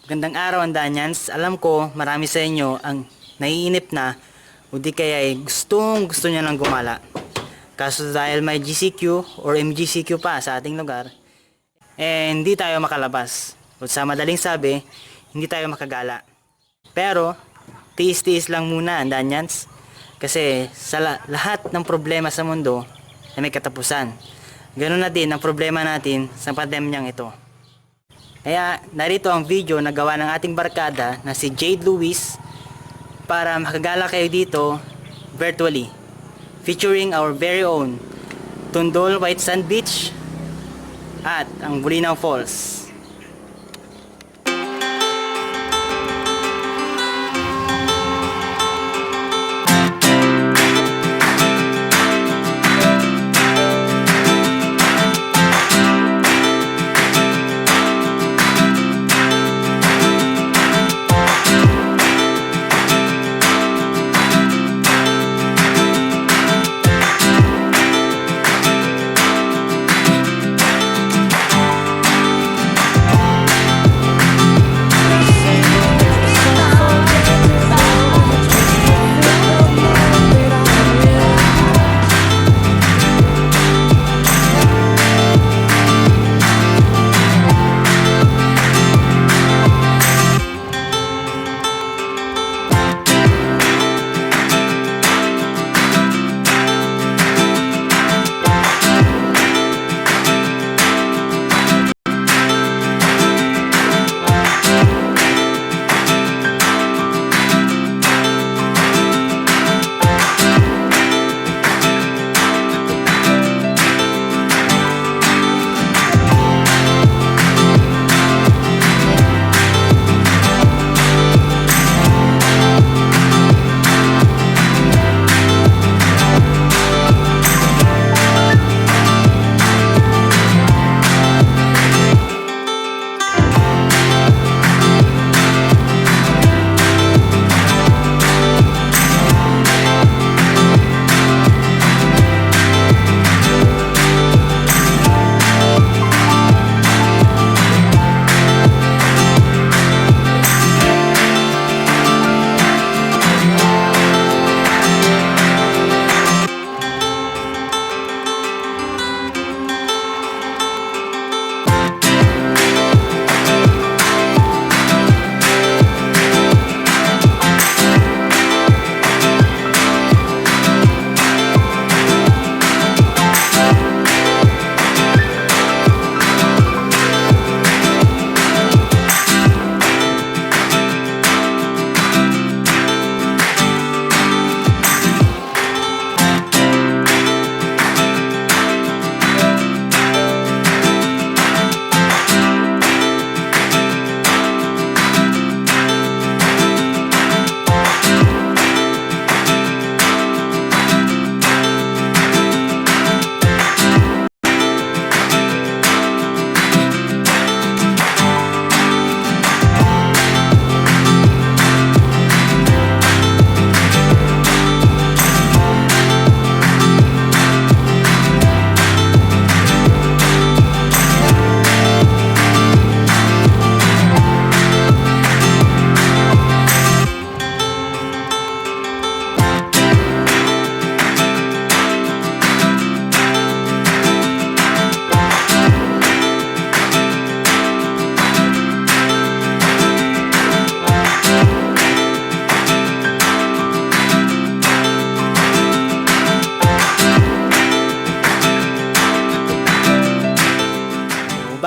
Gandang araw ang Danyans. Alam ko marami sa inyo ang naiinip na o di kaya ay gustong gusto niya lang gumala. Kaso dahil may GCQ or MGCQ pa sa ating lugar, hindi tayo makalabas. O sa madaling sabi, hindi tayo makagala. Pero, tiis-tiis lang muna ang Danyans. Kasi sa lahat ng problema sa mundo ay may katapusan. Ganun na din ang problema natin sa pandemyang ito. Kaya narito ang video na gawa ng ating barkada na si Jade Luis para makagala kayo dito virtually, featuring our very own Tundol White Sand Beach at ang Bulinaw Falls.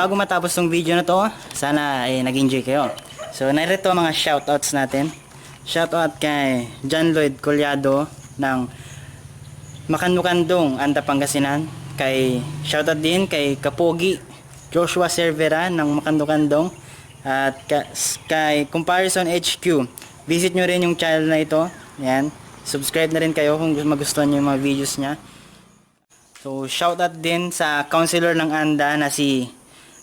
Bago matapos tong video na to, sana ay nag-enjoy kayo. So narito mga shoutouts natin. Shoutout kay John Lloyd Collado ng Makandukandong, Anda, Pangasinan. Shoutout din kay Kapogi Joshua Cervera ng Makandukandong. At kay Comparison HQ. Visit nyo rin yung channel na ito. Yan. Subscribe na rin kayo kung magustuhan nyo yung mga videos niya. So shoutout din sa counselor ng Anda na si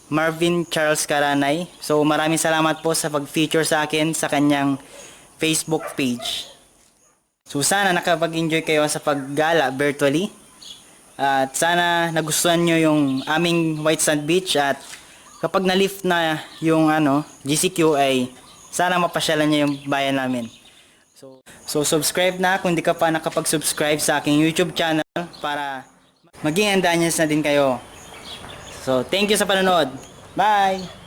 Marvin Charles Caranay. So maraming salamat po sa pag-feature sa akin sa kanyang Facebook page. So sana nakapag-enjoy kayo sa paggala virtually. At sana nagustuhan nyo yung aming White Sand Beach at kapag na-lift na yung GCQ ay sana mapasyalan niya yung bayan namin. So subscribe na kung di ka pa nakapag-subscribe sa aking YouTube channel para maging andanyas na din kayo. So thank you sa panonood. Bye!